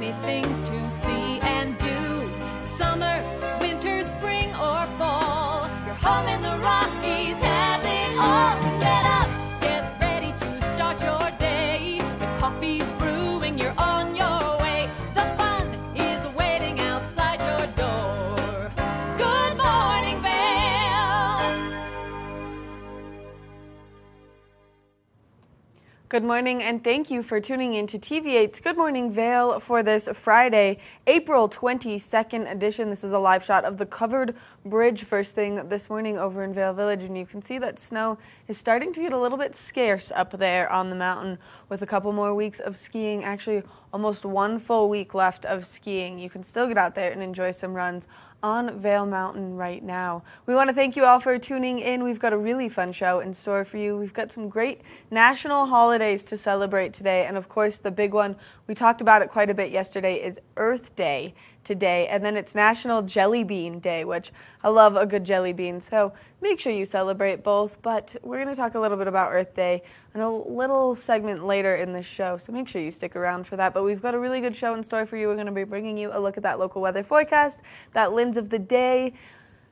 many things to see and do. Summer, winter, spring, or fall. Your home in the Rockies has it all. So get up, get ready to start your day. The coffee's brewing, you're on your way. The fun is waiting outside your door. Good morning, Vail. Good morning, and thank you for tuning in to TV8's Good Morning Vail for this Friday, April 22nd edition. This is a live shot of the covered bridge first thing this morning over in Vail Village, and you can see that snow is starting to get a little bit scarce up there on the mountain with a couple more weeks of skiing, actually almost one full week left of skiing. You can still get out there and enjoy some runs on Vail Mountain right now. We want to thank you all for tuning in. We've got a really fun show in store for you. We've got some great national holidays to celebrate today, and of course the big one, we talked about it quite a bit yesterday, is Earth Day today, and then it's National Jelly Bean Day, which I love a good jelly bean, so make sure you celebrate both. But we're going to talk a little bit about Earth Day in a little segment later in the show, so make sure you stick around for that. But we've got a really good show in store for you. We're going to be bringing you a look at that local weather forecast, that lens of the day,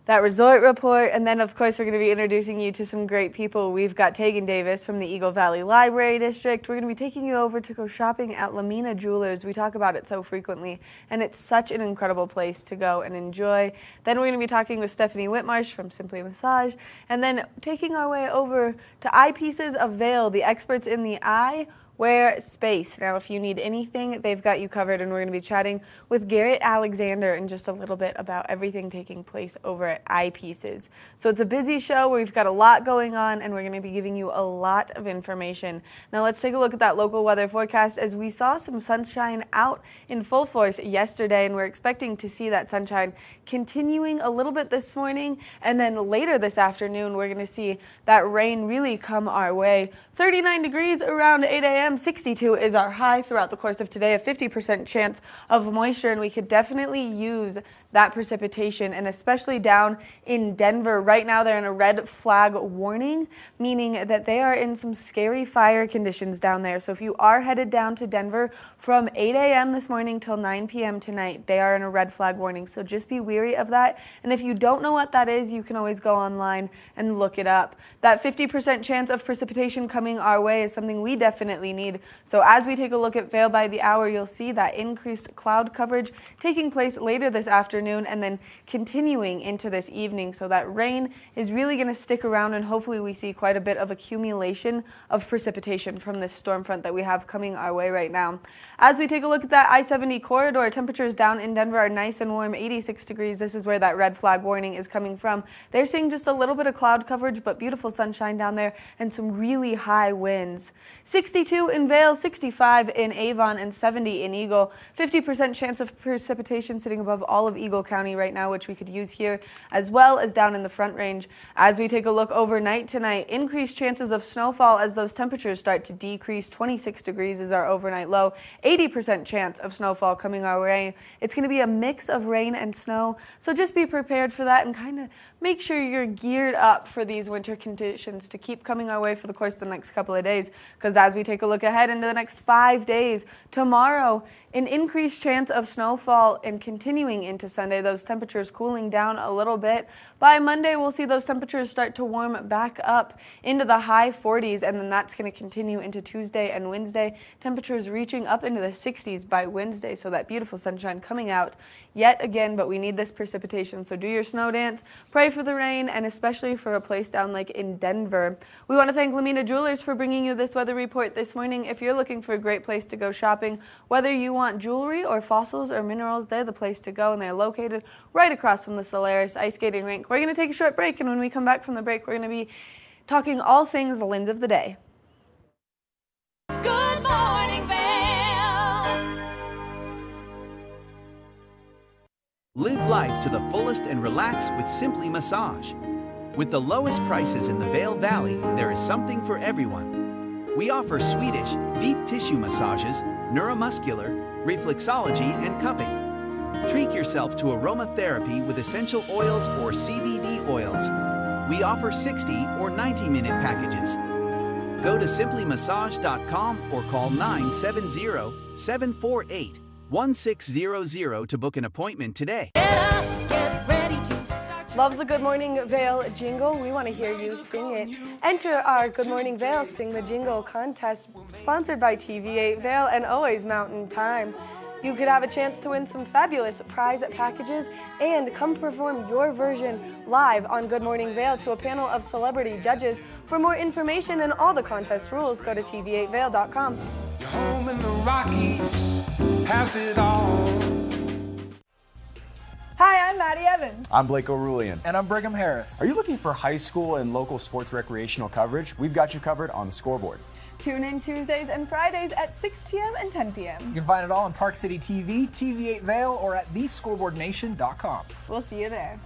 that resort report, and then of course we're going to be introducing you to some great people. We've got Tegan Davis from the Eagle Valley Library District. We're going to be taking you over to go shopping at Lamina Jewelers. We talk about it so frequently, and it's such an incredible place to go and enjoy. Then we're going to be talking with Stephanie Whitmarsh from Simply Massage, and then taking our way over to Eyepieces of Vail, the experts in the eye wear space. Now, if you need anything, they've got you covered, and we're going to be chatting with Garrett Alexander in just a little bit about everything taking place over at Eyepieces. So it's a busy show where we've got a lot going on, and we're going to be giving you a lot of information. Now, let's take a look at that local weather forecast, as we saw some sunshine out in full force yesterday, and we're expecting to see that sunshine continuing a little bit this morning, and then later this afternoon, we're going to see that rain really come our way. 39 degrees around 8 a.m. 62 is our high throughout the course of today, a 50% chance of moisture, and we could definitely use that precipitation, and especially down in Denver. Right now they're in a red flag warning, meaning that they are in some scary fire conditions down there. So if you are headed down to Denver from 8 a.m. this morning till 9 p.m. tonight, they are in a red flag warning. So just be wary of that. And if you don't know what that is, you can always go online and look it up. That 50% chance of precipitation coming our way is something we definitely need. So as we take a look at Vail by the hour, you'll see that increased cloud coverage taking place later this afternoon and then continuing into this evening. So that rain is really going to stick around, and hopefully we see quite a bit of accumulation of precipitation from this storm front that we have coming our way right now. As we take a look at that I-70 corridor, temperatures down in Denver are nice and warm, 86 degrees. This is where that red flag warning is coming from. They're seeing just a little bit of cloud coverage, but beautiful sunshine down there and some really high winds. 62 in Vail, 65 in Avon, and 70 in Eagle. 50% chance of precipitation sitting above all of Eagle County right now, which we could use here as well as down in the Front Range. As we take a look overnight tonight, increased chances of snowfall as those temperatures start to decrease. 26 degrees is our overnight low. 80% chance of snowfall coming our way. It's going to be a mix of rain and snow, so just be prepared for that and kind of make sure you're geared up for these winter conditions to keep coming our way for the course of the next couple of days. Because as we take a look ahead into the next 5 days, tomorrow, an increased chance of snowfall, and continuing into Sunday, those temperatures cooling down a little bit. By Monday, we'll see those temperatures start to warm back up into the high 40s, and then that's going to continue into Tuesday and Wednesday. Temperatures reaching up into the 60s by Wednesday, so that beautiful sunshine coming out yet again, but we need this precipitation. So do your snow dance, pray for the rain, and especially for a place down like in Denver. We want to thank Lamina Jewelers for bringing you this weather report this morning. If you're looking for a great place to go shopping, whether you want jewelry or fossils or minerals, they're the place to go, and they're located right across from the Solaris Ice Skating Rink. We're going to take a short break, and when we come back from the break, we're going to be talking all things the lens of the day. Good morning, Vail. Live life to the fullest and relax with Simply Massage. With the lowest prices in the Vail Valley, there is something for everyone. We offer Swedish, deep tissue massages, neuromuscular, reflexology, and cupping. Treat yourself to aromatherapy with essential oils or CBD oils. We offer 60 or 90-minute packages. Go to simplymassage.com or call 970-748-8255 1600 to book an appointment today. Get up, get ready to start. Love the Good Morning Vail jingle. We want to hear you sing it. Enter our Good Morning Vail Sing the Jingle contest, sponsored by TV8 Vail and always Mountain Time. You could have a chance to win some fabulous prize packages and come perform your version live on Good Morning Vail to a panel of celebrity judges. For more information and all the contest rules, go to tv8vail.com. You're home in the Rockies, pass it on. Hi, I'm Maddie Evans. I'm Blake O'Rulian. And I'm Brigham Harris. Are you looking for high school and local sports recreational coverage? We've got you covered on the Scoreboard. Tune in Tuesdays and Fridays at 6 p.m. and 10 p.m. You can find it all on Park City TV, TV8 Vail, or at thescoreboardnation.com. We'll see you there.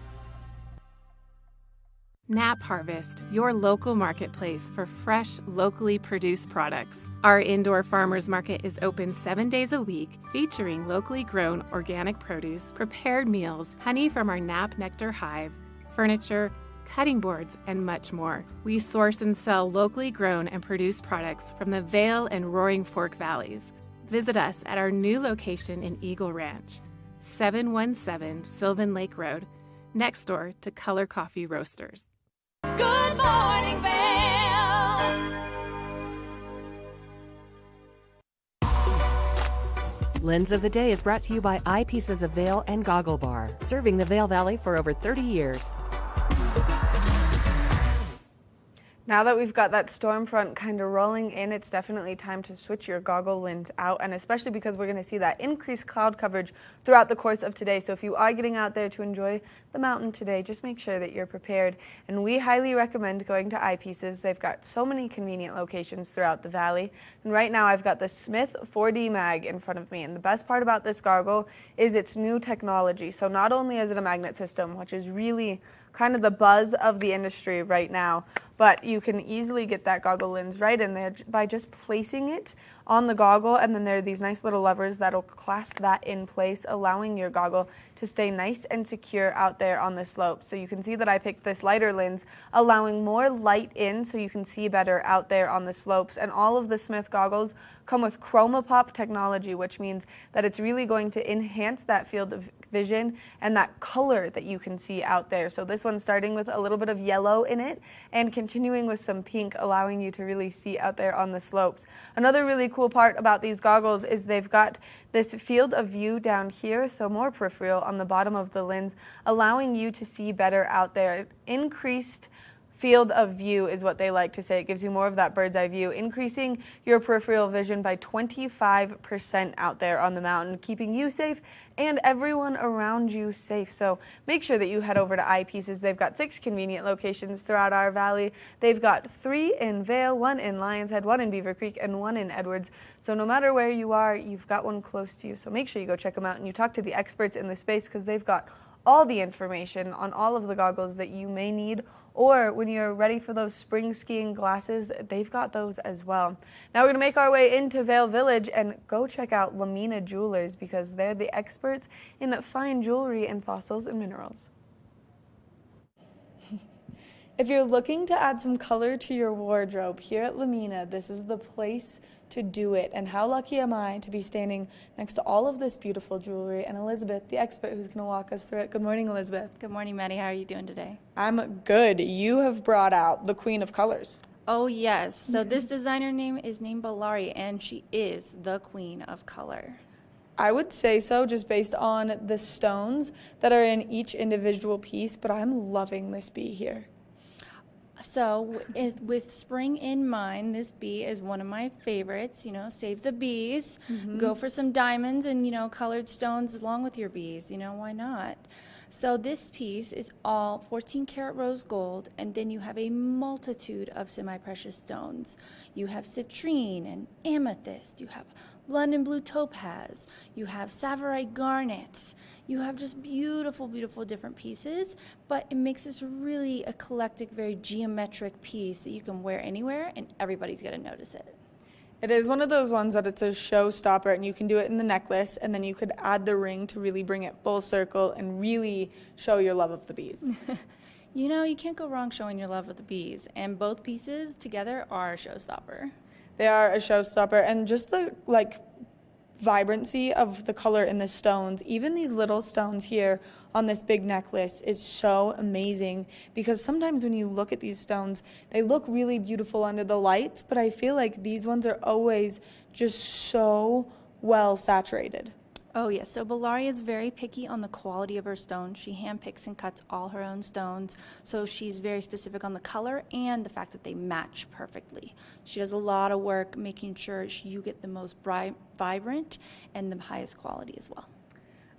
Nap Harvest, your local marketplace for fresh, locally produced products. Our indoor farmers market is open 7 days a week, featuring locally grown organic produce, prepared meals, honey from our Nap Nectar hive, furniture, cutting boards, and much more. We source and sell locally grown and produced products from the Vail and Roaring Fork Valleys. Visit us at our new location in Eagle Ranch, 717 Sylvan Lake Road, next door to Color Coffee Roasters. Good morning, Vail. Lens of the Day is brought to you by Eyepieces of Vail and Goggle Bar, serving the Vail Valley for over 30 years. Now that we've got that storm front kind of rolling in, it's definitely time to switch your goggle lens out, and especially because we're going to see that increased cloud coverage throughout the course of today. So if you are getting out there to enjoy the mountain today, just make sure that you're prepared. And we highly recommend going to Eyepieces. They've got so many convenient locations throughout the valley. And right now I've got the Smith 4D Mag in front of me. And the best part about this goggle is its new technology. So not only is it a magnet system, which is really kind of the buzz of the industry right now, but you can easily get that goggle lens right in there by just placing it on the goggle, and then there are these nice little levers that'll clasp that in place, allowing your goggle to stay nice and secure out there on the slope. So you can see that I picked this lighter lens, allowing more light in so you can see better out there on the slopes. And all of the Smith goggles come with ChromaPop technology, which means that it's really going to enhance that field of vision and that color that you can see out there. So this one's starting with a little bit of yellow in it and continuing with some pink, allowing you to really see out there on the slopes. Another really cool part about these goggles is they've got this field of view down here, so more peripheral on the bottom of the lens, allowing you to see better out there. Increased field of view is what they like to say. It gives you more of that bird's eye view, increasing your peripheral vision by 25% out there on the mountain, keeping you safe and everyone around you safe. So make sure that you head over to Eyepieces. They've got 6 convenient locations throughout our valley. They've got 3 in Vail, 1 in Lions Head, 1 in Beaver Creek, and 1 in Edwards. So no matter where you are, you've got one close to you. So make sure you go check them out and you talk to the experts in the space, because they've got all the information on all of the goggles that you may need, or when you're ready for those spring skiing glasses, they've got those as well. Now we're going to make our way into Vail Village and go check out Lamina Jewelers, because they're the experts in fine jewelry and fossils and minerals. If you're looking to add some color to your wardrobe, here at Lamina, this is the place to do it. And how lucky am I to be standing next to all of this beautiful jewelry, and Elizabeth, the expert who's going to walk us through it. Good morning, Elizabeth. Good morning, Maddie. How are you doing today? I'm good. You have brought out the Queen of Colors. Oh, yes. So this designer name is named Balari, and she is the Queen of Color. I would say so, just based on the stones that are in each individual piece, but I'm loving this bee here. So with spring in mind, this bee is one of my favorites. You know, save the bees, go for some diamonds and, you know, colored stones along with your bees. You know, why not? So this piece is all 14 karat rose gold, and then you have a multitude of semi-precious stones. You have citrine and amethyst. You have London blue topaz. You have Savorite garnet. You have just beautiful, beautiful different pieces, but it makes this really eclectic, very geometric piece that you can wear anywhere and everybody's gonna notice it. It is one of those ones that it's a showstopper, and you can do it in the necklace, and then you could add the ring to really bring it full circle and really show your love of the bees. You know, you can't go wrong showing your love of the bees, and both pieces together are a showstopper. They are a showstopper, and just the vibrancy of the color in the stones, even these little stones here on this big necklace, is so amazing, because sometimes when you look at these stones, they look really beautiful under the lights, but I feel like these ones are always just so well saturated. Oh yes, so Bellaria is very picky on the quality of her stones. She handpicks and cuts all her own stones, so she's very specific on the color and the fact that they match perfectly. She does a lot of work making sure you get the most bright, vibrant and the highest quality as well.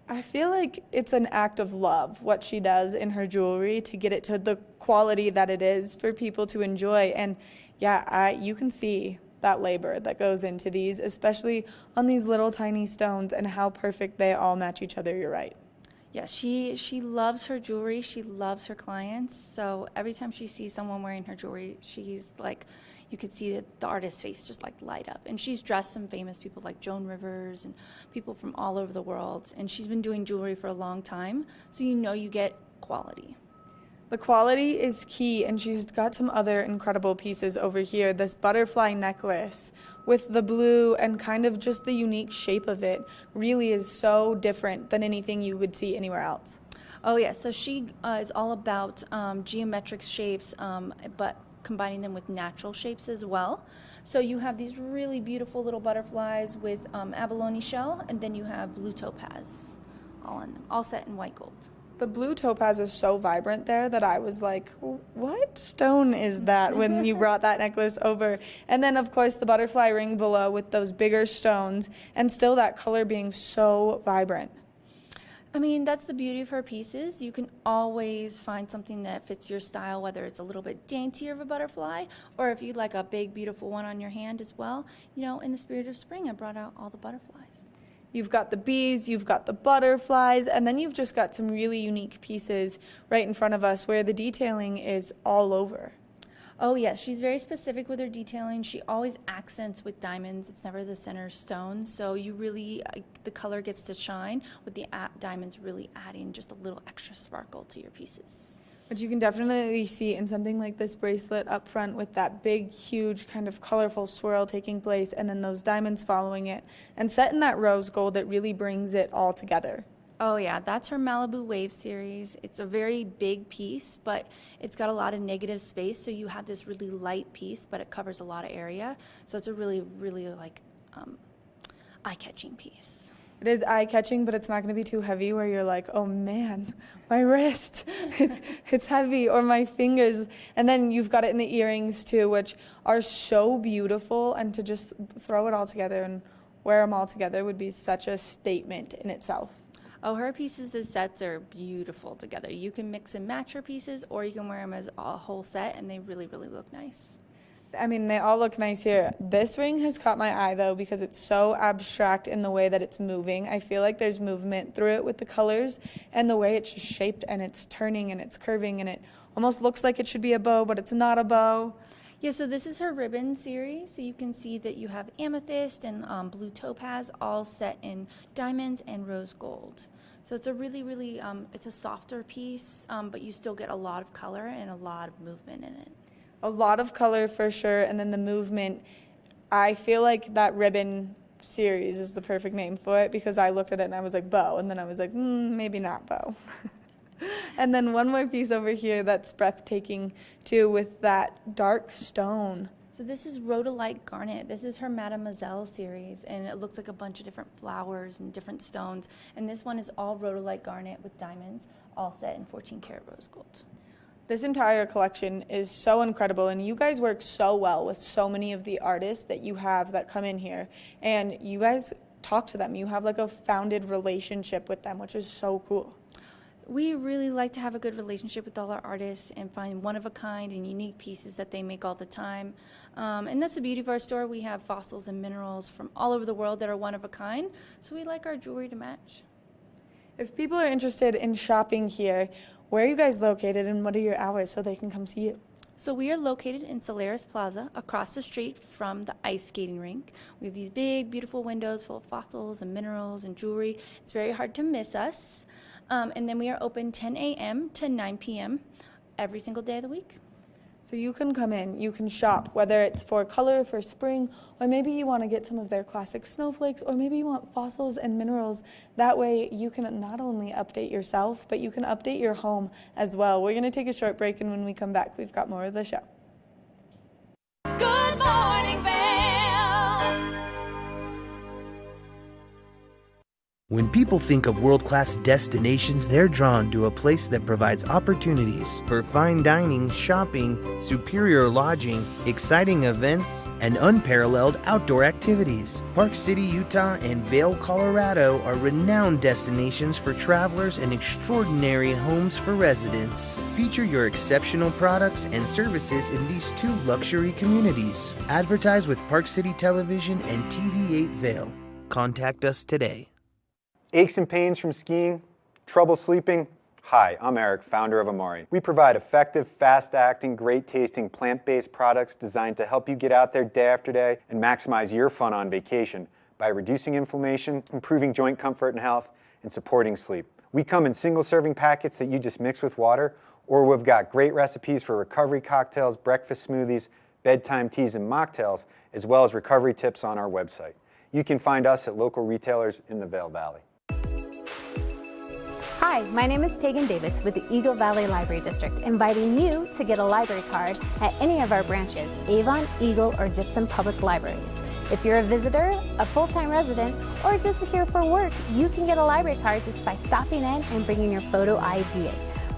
I feel like it's an act of love, what she does in her jewelry, to get it to the quality that it is for people to enjoy. And yeah, you can see that labor that goes into these, especially on these little tiny stones, and how perfect they all match each other. You're right. Yeah, she loves her jewelry. She loves her clients. So every time she sees someone wearing her jewelry, she's like, you could see the artist's face just like light up. And she's dressed some famous people like Joan Rivers and people from all over the world. And she's been doing jewelry for a long time, so you know you get quality. The quality is key, and she's got some other incredible pieces over here. This butterfly necklace with the blue and kind of just the unique shape of it really is so different than anything you would see anywhere else. Oh yeah, so she is all about geometric shapes, but combining them with natural shapes as well. So you have these really beautiful little butterflies with abalone shell, and then you have blue topaz all on them, all set in white gold. The blue topaz is so vibrant there that I was like, what stone is that, when you brought that necklace over? And then, of course, the butterfly ring below with those bigger stones, and still that color being so vibrant. I mean, that's the beauty of her pieces. You can always find something that fits your style, whether it's a little bit daintier of a butterfly, or if you'd like a big, beautiful one on your hand as well. You know, in the spirit of spring, I brought out all the butterflies. You've got the bees, you've got the butterflies, and then you've just got some really unique pieces right in front of us where the detailing is all over. Oh yes, she's very specific with her detailing. She always accents with diamonds. It's never the center stone, so you really, the color gets to shine with the diamonds really adding just a little extra sparkle to your pieces. But you can definitely see in something like this bracelet up front with that big, huge kind of colorful swirl taking place, and then those diamonds following it. And set in that rose gold, it really brings it all together. Oh yeah, that's her Malibu Wave series. It's a very big piece, but it's got a lot of negative space, so you have this really light piece, but it covers a lot of area. So it's a really, really like eye-catching piece. It is eye-catching, but it's not going to be too heavy where you're like, oh man, my wrist, it's heavy, or my fingers. And then you've got it in the earrings too, which are so beautiful, and to just throw it all together and wear them all together would be such a statement in itself. Oh, her pieces as sets are beautiful together. You can mix and match her pieces, or you can wear them as a whole set, and they really, really look nice. I mean, they all look nice here. This ring has caught my eye, though, because it's so abstract in the way that it's moving. I feel like there's movement through it with the colors and the way it's just shaped, and it's turning and it's curving, and it almost looks like it should be a bow, but it's not a bow. Yeah, so this is her ribbon series. So you can see that you have amethyst and blue topaz all set in diamonds and rose gold. So it's a really, really, it's a softer piece, but you still get a lot of color and a lot of movement in it. A lot of color for sure, and then the movement. I feel like that ribbon series is the perfect name for it, because I looked at it and I was like, bow, and then I was like, maybe not bow. And then one more piece over here that's breathtaking too, with that dark stone. So this is rhodolite garnet. This is her Mademoiselle series, and it looks like a bunch of different flowers and different stones. And this one is all rhodolite garnet with diamonds, all set in 14-karat rose gold. This entire collection is so incredible, and you guys work so well with so many of the artists that you have that come in here, and you guys talk to them. You have like a founded relationship with them, which is so cool. We really like to have a good relationship with all our artists and find one-of-a-kind and unique pieces that they make all the time. And that's the beauty of our store. We have fossils and minerals from all over the world that are one-of-a-kind, so we like our jewelry to match. If people are interested in shopping here, where are you guys located, and what are your hours so they can come see you? So we are located in Solaris Plaza, across the street from the ice skating rink. We have these big, beautiful windows full of fossils and minerals and jewelry. It's very hard to miss us. And then we are open 10 a.m. to 9 p.m. every single day of the week. So you can come in, you can shop, whether it's for color for spring, or maybe you want to get some of their classic snowflakes, or maybe you want fossils and minerals. That way you can not only update yourself, but you can update your home as well. We're going to take a short break, and when we come back, we've got more of the show. Good morning, Vail. When people think of world-class destinations, they're drawn to a place that provides opportunities for fine dining, shopping, superior lodging, exciting events, and unparalleled outdoor activities. Park City, Utah, and Vail, Colorado are renowned destinations for travelers and extraordinary homes for residents. Feature your exceptional products and services in these two luxury communities. Advertise with Park City Television and TV8 Vail. Contact us today. Aches and pains from skiing? Trouble sleeping? Hi, I'm Eric, founder of Amari. We provide effective, fast-acting, great-tasting, plant-based products designed to help you get out there day after day and maximize your fun on vacation by reducing inflammation, improving joint comfort and health, and supporting sleep. We come in single-serving packets that you just mix with water, or we've got great recipes for recovery cocktails, breakfast smoothies, bedtime teas, and mocktails, as well as recovery tips on our website. You can find us at local retailers in the Vail Valley. Hi, my name is Tegan Davis with the Eagle Valley Library District, inviting you to get a library card at any of our branches, Avon, Eagle, or Gypsum Public Libraries. If you're a visitor, a full-time resident, or just here for work, you can get a library card just by stopping in and bringing your photo ID.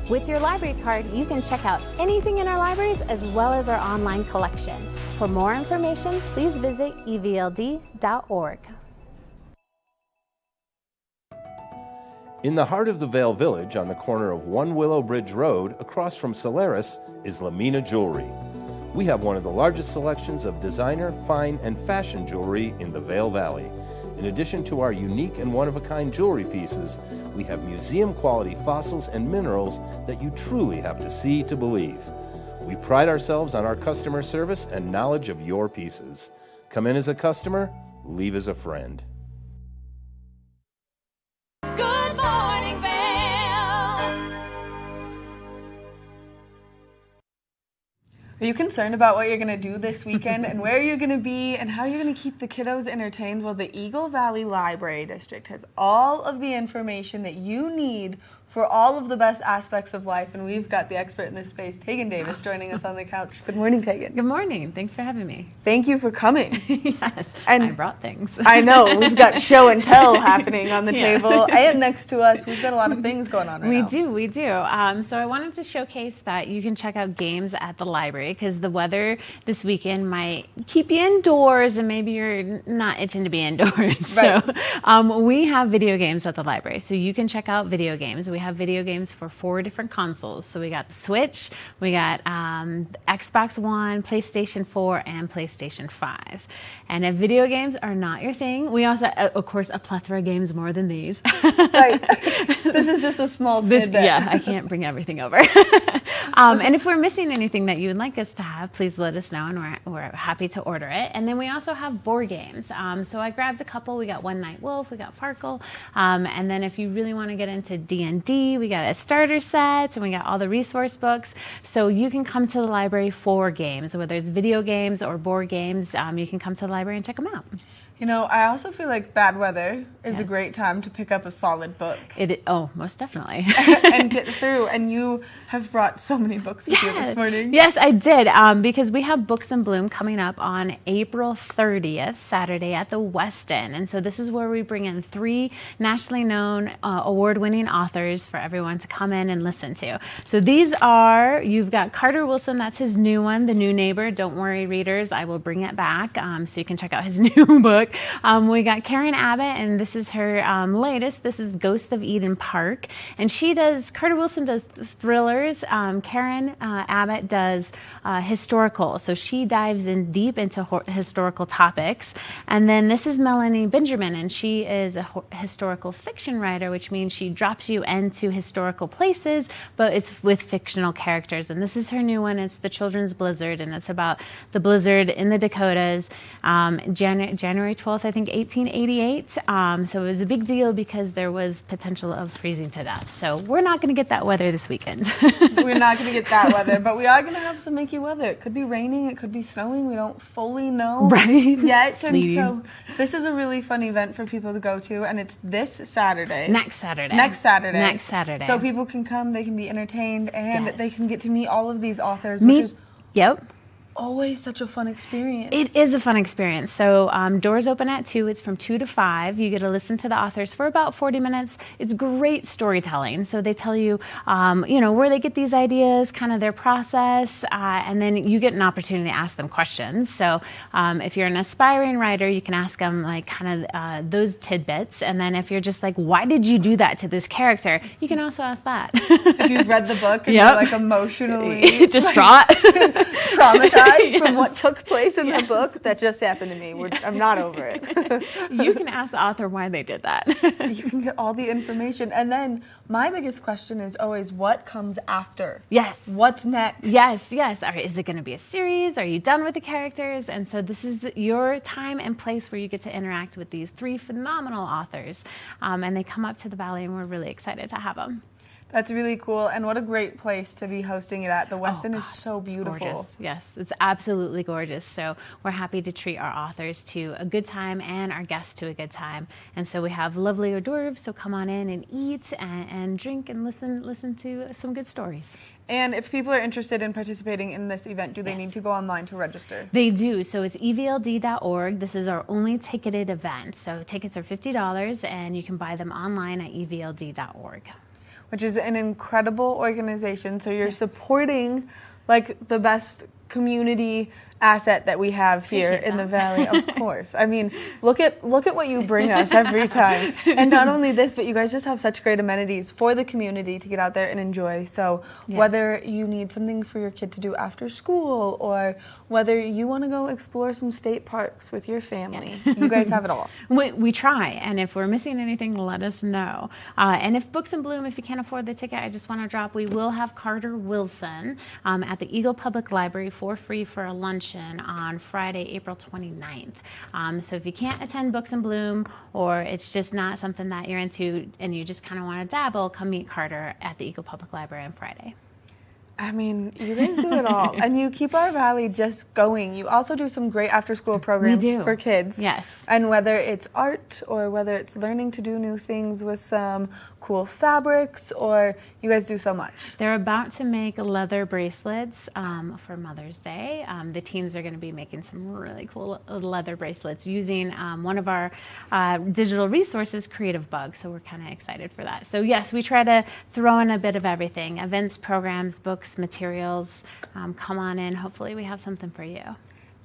With your library card, you can check out anything in our libraries as well as our online collection. For more information, please visit evld.org. In the heart of the Vail Village, on the corner of One Willow Bridge Road, across from Solaris, is Lamina Jewelry. We have one of the largest selections of designer, fine, and fashion jewelry in the Vail Valley. In addition to our unique and one-of-a-kind jewelry pieces, we have museum-quality fossils and minerals that you truly have to see to believe. We pride ourselves on our customer service and knowledge of your pieces. Come in as a customer, leave as a friend. Good morning, Vail. Are you concerned about what you're going to do this weekend and where you're going to be and how you're going to keep the kiddos entertained? Well, the Eagle Valley Library District has all of the information that you need for all of the best aspects of life, and we've got the expert in this space, Tegan Davis, joining us on the couch. Good morning, Tegan. Good morning. Thanks for having me. Thank you for coming. Yes, and I brought things. I know. We've got show and tell happening on the table, and next to us, we've got a lot of things going on right now. We do. So I wanted to showcase that you can check out games at the library because the weather this weekend might keep you indoors, and maybe you're not itching to be indoors. Right. So we have video games at the library, so you can check out video games. We have video games for 4 different consoles. So we got the Switch, we got Xbox One, PlayStation 4, and PlayStation 5. And if video games are not your thing, we also, of course, a plethora of games more than these. Right. This is just a small snippet. Yeah, I can't bring everything over. And if we're missing anything that you would like us to have, please let us know, and we're happy to order it. And then we also have board games. So I grabbed a couple. We got One Night Wolf, we got Farkle. And then if you really want to get into D&D, we got a starter set, and we got all the resource books. So you can come to the library for games, whether it's video games or board games. You can come to the library and check them out. You know, I also feel like bad weather is a great time to pick up a solid book. Oh, most definitely. And get through. And you have brought so many books with you this morning. Yes, I did, because we have Books in Bloom coming up on April 30th, Saturday at the West End. And so this is where we bring in 3 nationally known award-winning authors for everyone to come in and listen to. So these are, you've got Carter Wilson, that's his new one, The New Neighbor. Don't worry, readers, I will bring it back so you can check out his new book. We got Karen Abbott, and this is her latest. This is Ghosts of Eden Park. And Carter Wilson does thrillers. Karen Abbott does historical. So she dives in deep into historical topics. And then this is Melanie Benjamin, and she is a historical fiction writer, which means she drops you into historical places, but it's with fictional characters. And this is her new one. It's The Children's Blizzard, and it's about the blizzard in the Dakotas, January 12th, I think 1888. So it was a big deal because there was potential of freezing to death. So we're not going to get that weather this weekend. We're not going to get that weather, but we are going to have some Mickey weather. It could be raining, it could be snowing. We don't fully know yet. And so this is a really fun event for people to go to, and it's this Saturday. Next Saturday. So people can come, they can be entertained, and they can get to meet all of these authors, which is always such a fun experience. It is a fun experience. So doors open at 2. It's from 2 to 5. You get to listen to the authors for about 40 minutes. It's great storytelling. So they tell you, where they get these ideas, kind of their process, and then you get an opportunity to ask them questions. So if you're an aspiring writer, you can ask them like kind of those tidbits. And then if you're just like, why did you do that to this character? You can also ask that. If you've read the book and you're like emotionally distraught, traumatized from what took place in the book, that just happened to me. I'm not over it. You can ask the author why they did that. You can get all the information. And then my biggest question is always, what comes after? Yes. What's next? Yes. Is it going to be a series? Are you done with the characters? And so this is your time and place where you get to interact with these 3 phenomenal authors. And they come up to the Valley, and we're really excited to have them. That's really cool, and what a great place to be hosting it at. The West End is so beautiful. It's gorgeous. Yes, it's absolutely gorgeous. So we're happy to treat our authors to a good time and our guests to a good time. And so we have lovely hors d'oeuvres, so come on in and eat and drink and listen to some good stories. And if people are interested in participating in this event, do they need to go online to register? They do. So it's evld.org. This is our only ticketed event. So tickets are $50, and you can buy them online at evld.org. Which is an incredible organization. So you're supporting like the best community asset that we have here in the Valley, of course. I mean, look at what you bring us every time. And not only this, but you guys just have such great amenities for the community to get out there and enjoy. So whether you need something for your kid to do after school, or whether you want to go explore some state parks with your family, you guys have it all. We try, and if we're missing anything, let us know. And if Books in Bloom, if you can't afford the ticket, I just want to drop, we will have Carter Wilson at the Eagle Public Library for free for a luncheon on Friday, April 29th. So if you can't attend Books in Bloom, or it's just not something that you're into and you just kind of want to dabble, come meet Carter at the Eagle Public Library on Friday. I mean, you guys do it all, and you keep our Valley just going. You also do some great after-school programs for kids. Yes. And whether it's art or whether it's learning to do new things with some cool fabrics, or you guys do so much. They're about to make leather bracelets for Mother's Day. The teens are going to be making some really cool leather bracelets using one of our digital resources, Creative Bug. So we're kind of excited for that. So yes, we try to throw in a bit of everything: events, programs, books, materials. Come on in. Hopefully we have something for you.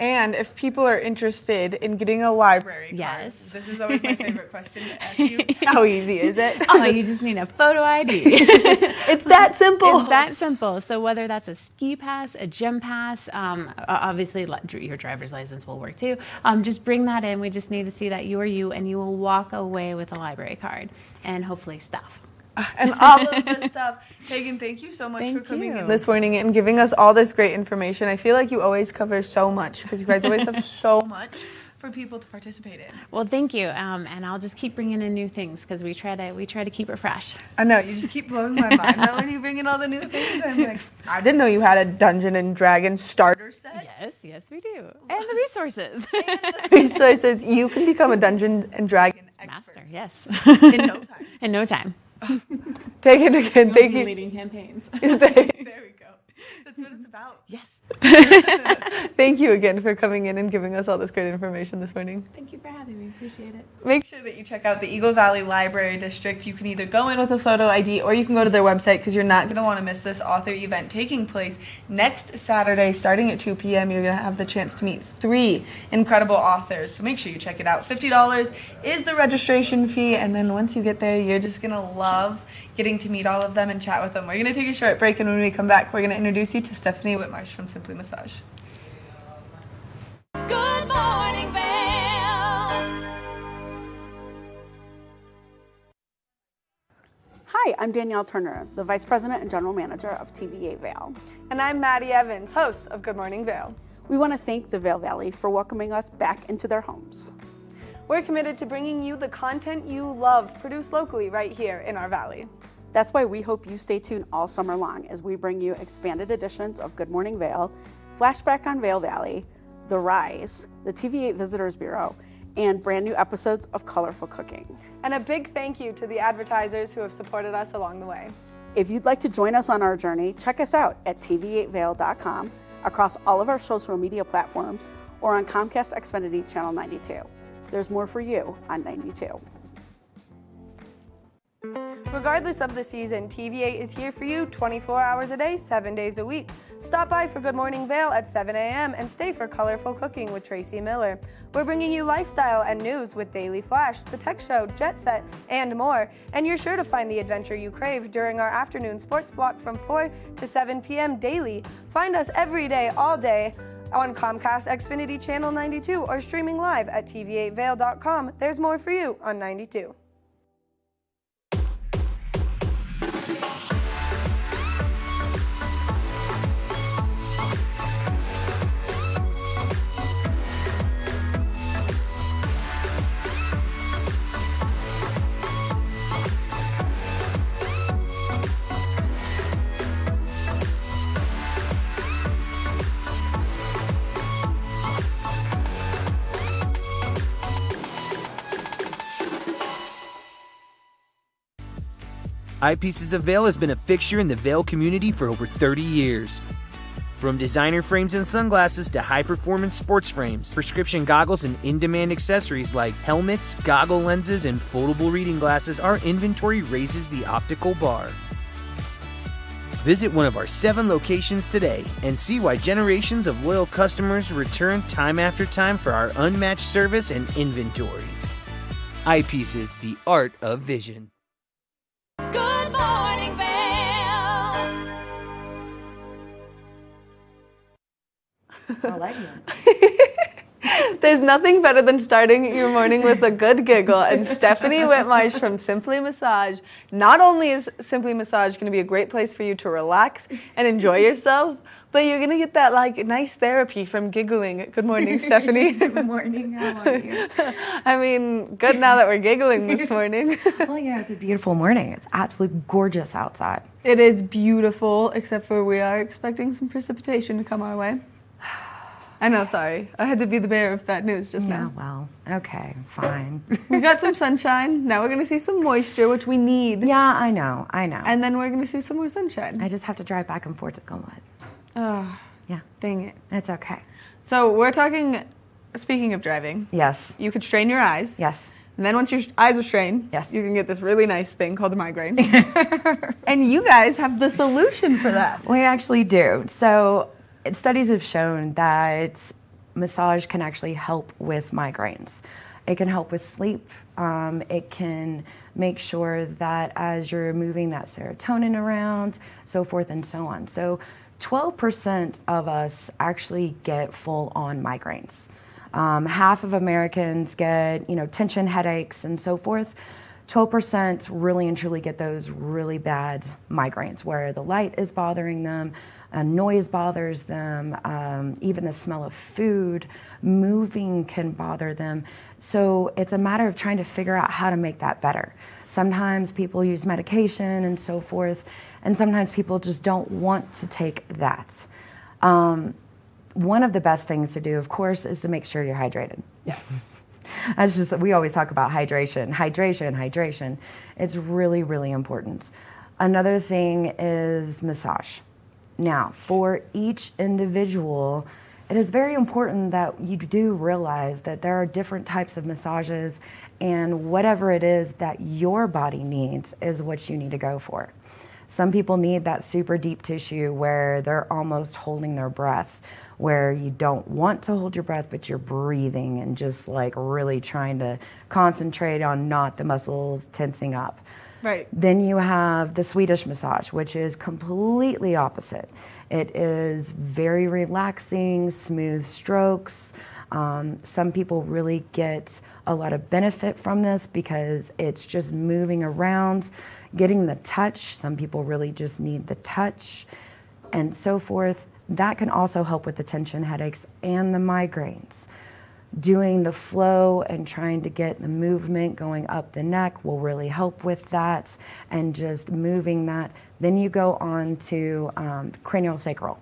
And if people are interested in getting a library card, this is always my favorite question to ask you. How easy is it? Oh, you just need a photo ID. It's that simple. It's that simple. So whether that's a ski pass, a gym pass, obviously your driver's license will work too. Just bring that in. We just need to see that you are you, and you will walk away with a library card and hopefully stuff. And all of this stuff. Hagen, thank you so much for coming in this morning and giving us all this great information. I feel like you always cover so much, because you guys always have so much for people to participate in. Well, thank you, and I'll just keep bringing in new things, because we try to keep it fresh. I know, you just keep blowing my mind. Now when you bring in all the new things, I'm like, I didn't know you had a Dungeons and Dragons starter set. Yes, we do. And the resources. Resources. You can become a Dungeons and Dragons expert. Master, yes. In no time. In no time. Take it again. Thank you. Leading campaigns. There we go. That's what it's about. Yes. Thank you again for coming in and giving us all this great information this morning. Thank you for having me. Appreciate it. Make sure that you check out the Eagle Valley Library District. You can either go in with a photo ID, or you can go to their website, because you're not going to want to miss this author event taking place next Saturday starting at 2 p.m. You're going to have the chance to meet 3 incredible authors. So make sure you check it out. $50 is the registration fee, and then once you get there, you're just going to love getting to meet all of them and chat with them. We're going to take a short break, and when we come back, we're going to introduce you to Stephanie Whitmarsh from Simply Massage. Good morning, Vail. Hi, I'm Danielle Turner, the Vice President and General Manager of TVA Vail. And I'm Maddie Evans, host of Good Morning Vail. We want to thank the Vail Valley for welcoming us back into their homes. We're committed to bringing you the content you love, produced locally right here in our valley. That's why we hope you stay tuned all summer long as we bring you expanded editions of Good Morning Vail, Flashback on Vail Valley, The Rise, the TV8 Visitors Bureau, and brand new episodes of Colorful Cooking. And a big thank you to the advertisers who have supported us along the way. If you'd like to join us on our journey, check us out at tv8vail.com, across all of our social media platforms, or on Comcast Xfinity Channel 92. There's more for you on 92. Regardless of the season, TV8 is here for you 24 hours a day, 7 days a week. Stop by for Good Morning Vail at 7 a.m. and stay for Colorful Cooking with Tracy Miller. We're bringing you lifestyle and news with Daily Flash, The Tech Show, Jet Set, and more. And you're sure to find the adventure you crave during our afternoon sports block from 4 to 7 p.m. daily. Find us every day, all day, on Comcast Xfinity Channel 92 or streaming live at tv8vail.com. There's more for you on 92. Eyepieces of Vail has been a fixture in the Vail community for over 30 years. From designer frames and sunglasses to high-performance sports frames, prescription goggles, and in-demand accessories like helmets, goggle lenses, and foldable reading glasses, our inventory raises the optical bar. Visit one of our 7 locations today and see why generations of loyal customers return time after time for our unmatched service and inventory. Eyepieces, the art of vision. Good morning, Vail. I like that. There's nothing better than starting your morning with a good giggle. And Stephanie Whitmarsh from Simply Massage. Not only is Simply Massage going to be a great place for you to relax and enjoy yourself, but you're going to get that nice therapy from giggling. Good morning, Stephanie. Good morning. How are you? I mean, good now that we're giggling this morning. Well, it's a beautiful morning. It's absolutely gorgeous outside. It is beautiful, except for we are expecting some precipitation to come our way. I know, sorry. I had to be the bearer of bad news just now. Well, okay, fine. We got some sunshine. Now we're going to see some moisture, which we need. Yeah, I know. And then we're going to see some more sunshine. I just have to drive back and forth to Glenwood. Oh, yeah. Dang it. It's okay. So we're talking, speaking of driving. Yes. You could strain your eyes. Yes. And then once your eyes are strained, yes, you can get this really nice thing called a migraine. And you guys have the solution for that. We actually do. So studies have shown that massage can actually help with migraines. It can help with sleep. It can make sure that as you're moving that serotonin around, so forth and so on. So 12% of us actually get full-on migraines. Half of Americans get, tension headaches and so forth. 12% really and truly get those really bad migraines where the light is bothering them, noise bothers them, even the smell of food, moving can bother them. So it's a matter of trying to figure out how to make that better. Sometimes people use medication and so forth, and sometimes people just don't want to take that. One of the best things to do, of course, is to make sure you're hydrated. Yes. That's just, we always talk about hydration. It's really, really important. Another thing is massage. Now, for each individual, it is very important that you do realize that there are different types of massages, and whatever it is that your body needs is what you need to go for. Some people need that super deep tissue where they're almost holding their breath, where you don't want to hold your breath, but you're breathing and just really trying to concentrate on not the muscles tensing up. Right. Then you have the Swedish massage, which is completely opposite. It is very relaxing, smooth strokes. Some people really get a lot of benefit from this because it's just moving around, getting the touch. Some people really just need the touch and so forth. That can also help with the tension headaches and the migraines. doing the flow and trying to get the movement going up the neck will really help with that, and just moving that. Then you go on to craniosacral.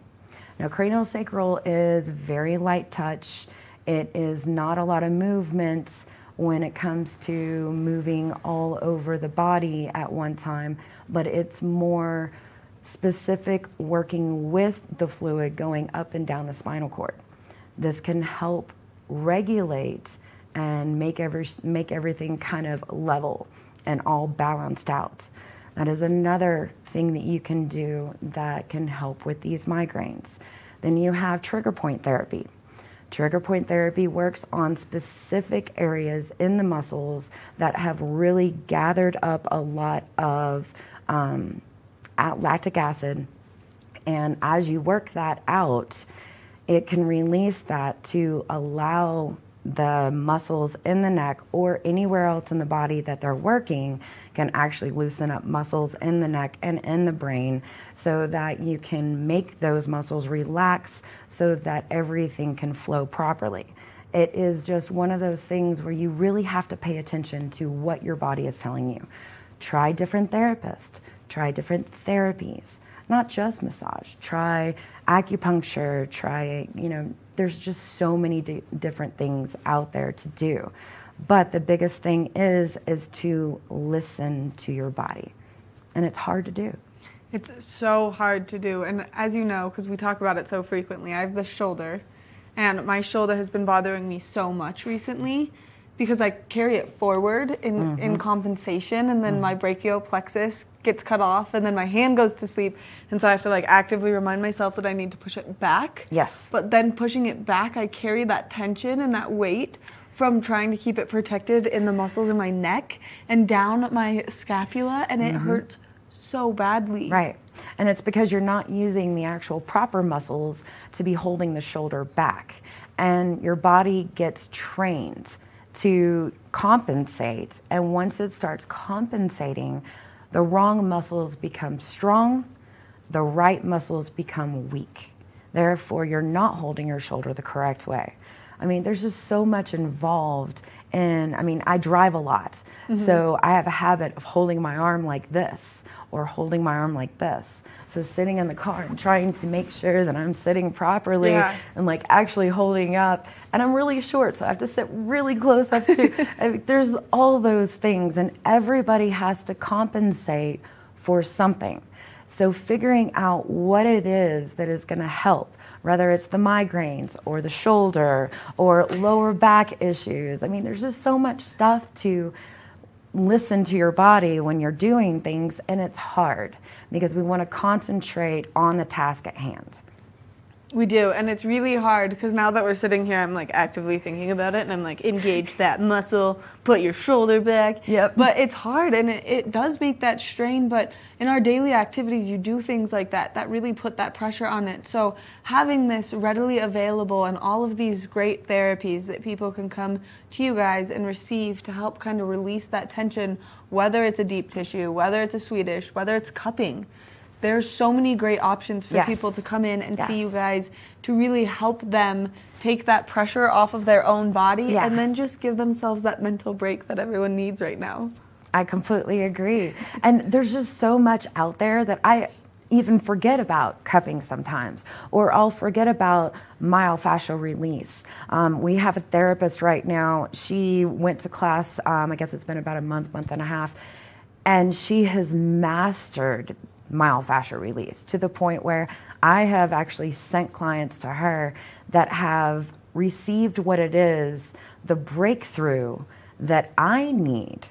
Now, craniosacral is very light touch. It is not a lot of movement when it comes to moving all over the body at one time, but it's more specific, working with the fluid going up and down the spinal cord. This can help regulate and make everything kind of level and all balanced out. That is another thing that you can do that can help with these migraines. Then you have trigger point therapy. Trigger point therapy works on specific areas in the muscles that have really gathered up a lot of lactic acid. And as you work that out, it can release that to allow the muscles in the neck or anywhere else in the body that they're working can actually loosen up muscles in the neck and in the brain, so that you can make those muscles relax so that everything can flow properly. It is just one of those things where you really have to pay attention to what your body is telling you. Try different therapists, try different therapies, not just massage. Try acupuncture, there's just so many different things out there to do. But the biggest thing is to listen to your body. And it's hard to do. It's so hard to do. And as you know, because we talk about it so frequently, I have the shoulder. And my shoulder has been bothering me so much recently because I carry it forward in compensation, and then my brachial plexus gets cut off, and then my hand goes to sleep, and so I have to actively remind myself that I need to push it back. Yes. But then pushing it back, I carry that tension and that weight from trying to keep it protected in the muscles in my neck and down my scapula, and it hurts so badly. Right. And it's because you're not using the actual proper muscles to be holding the shoulder back. And your body gets trained to compensate. And once it starts compensating, the wrong muscles become strong, the right muscles become weak. Therefore, you're not holding your shoulder the correct way. I mean, there's just so much involved in, I drive a lot. So I have a habit of holding my arm like this or holding my arm like this. So sitting in the car and trying to make sure that I'm sitting properly and actually holding up. And I'm really short, so I have to sit really close up to, there's all those things, and everybody has to compensate for something. So figuring out what it is that is gonna help, whether it's the migraines or the shoulder or lower back issues. There's just so much stuff to listen to your body when you're doing things, and it's hard because we want to concentrate on the task at hand. We do, and it's really hard because now that we're sitting here, I'm actively thinking about it, and I'm engage that muscle, put your shoulder back. Yep. But it's hard, and it does make that strain, but in our daily activities, you do things like that really put that pressure on it. So having this readily available and all of these great therapies that people can come to you guys and receive to help kind of release that tension, whether it's a deep tissue, whether it's a Swedish, whether it's cupping. There's so many great options for people to come in and see you guys to really help them take that pressure off of their own body and then just give themselves that mental break that everyone needs right now. I completely agree. And there's just so much out there that I even forget about cupping sometimes, or I'll forget about myofascial release. We have a therapist right now. She went to class, I guess it's been about a month and a half, and she has mastered myofascial release to the point where I have actually sent clients to her that have received what it is, the breakthrough that I need,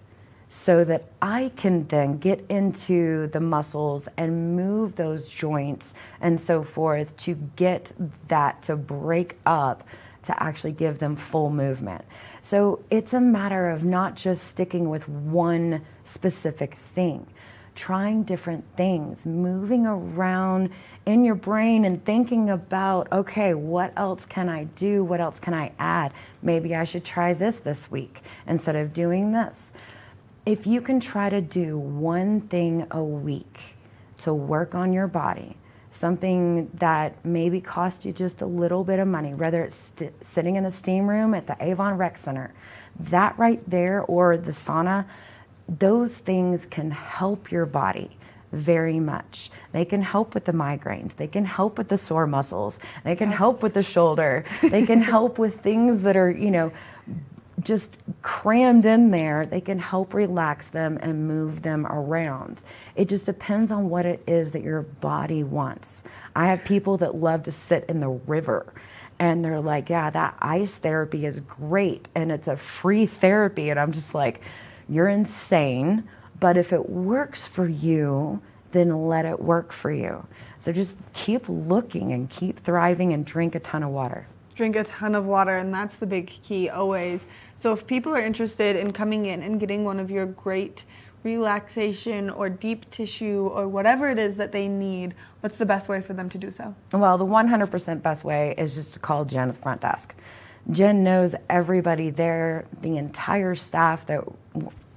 so that I can then get into the muscles and move those joints and so forth to get that to break up to actually give them full movement. So it's a matter of not just sticking with one specific thing, trying different things, moving around in your brain and thinking about, okay, what else can I do? What else can I add? Maybe I should try this week instead of doing this. If you can try to do one thing a week to work on your body, something that maybe cost you just a little bit of money, whether it's sitting in the steam room at the Avon Rec Center, that right there, or the sauna, those things can help your body very much. They can help with the migraines. They can help with the sore muscles. They can help with the shoulder. They can help with things that are, just crammed in there. They can help relax them and move them around. It just depends on what it is that your body wants. I have people that love to sit in the river, and they're like, yeah, that ice therapy is great, and it's a free therapy. And I'm just like, you're insane. But if it works for you, then let it work for you. So just keep looking and keep thriving and drink a ton of water. Drink a ton of water, and that's the big key always. So if people are interested in coming in and getting one of your great relaxation or deep tissue or whatever it is that they need, what's the best way for them to do so? Well, the 100% best way is just to call Jen at the front desk. Jen knows everybody there, the entire staff that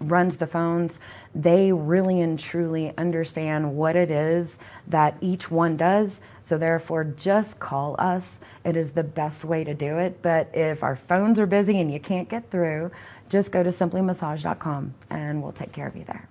runs the phones. They really and truly understand what it is that each one does. So therefore, just call us. It is the best way to do it. But if our phones are busy and you can't get through, just go to simplymassage.com and we'll take care of you there.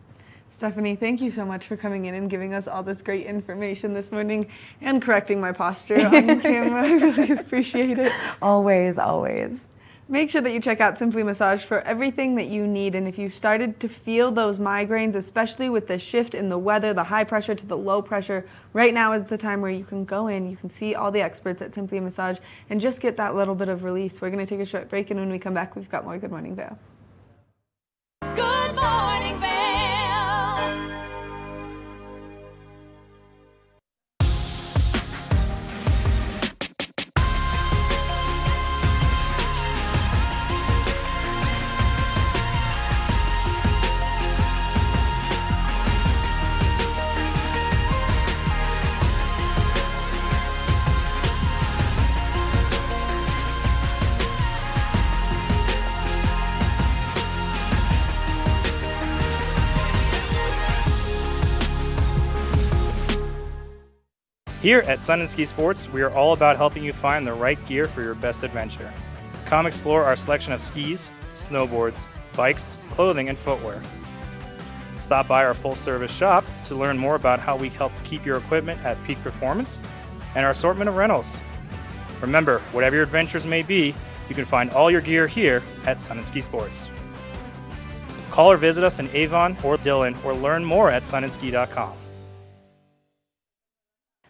Stephanie, thank you so much for coming in and giving us all this great information this morning and correcting my posture on camera. I really appreciate it. Always, always. Make sure that you check out Simply Massage for everything that you need. And if you've started to feel those migraines, especially with the shift in the weather, the high pressure to the low pressure, right now is the time where you can go in, you can see all the experts at Simply Massage and just get that little bit of release. We're going to take a short break, and when we come back, we've got more Good Morning Vail. Good morning, Vail. Here at Sun&Ski Sports, we are all about helping you find the right gear for your best adventure. Come explore our selection of skis, snowboards, bikes, clothing, and footwear. Stop by our full-service shop to learn more about how we help keep your equipment at peak performance and our assortment of rentals. Remember, whatever your adventures may be, you can find all your gear here at Sun&Ski Sports. Call or visit us in Avon or Dillon or learn more at sunandski.com.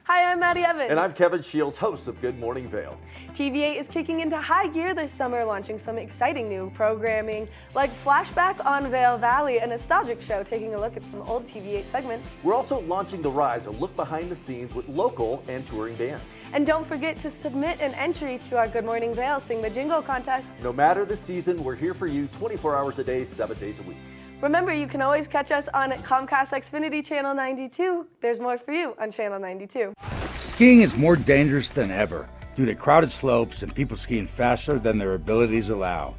Hi, I'm Maddie Evans. And I'm Kevin Shields, host of Good Morning Vail. TVA is kicking into high gear this summer, launching some exciting new programming like Flashback on Vail Valley, a nostalgic show taking a look at some old TVA segments. We're also launching The Rise, a look behind the scenes with local and touring bands. And don't forget to submit an entry to our Good Morning Vail Sing the Jingle contest. No matter the season, we're here for you 24 hours a day, 7 days a week. Remember, you can always catch us on Comcast Xfinity Channel 92. There's more for you on Channel 92. Skiing is more dangerous than ever due to crowded slopes and people skiing faster than their abilities allow.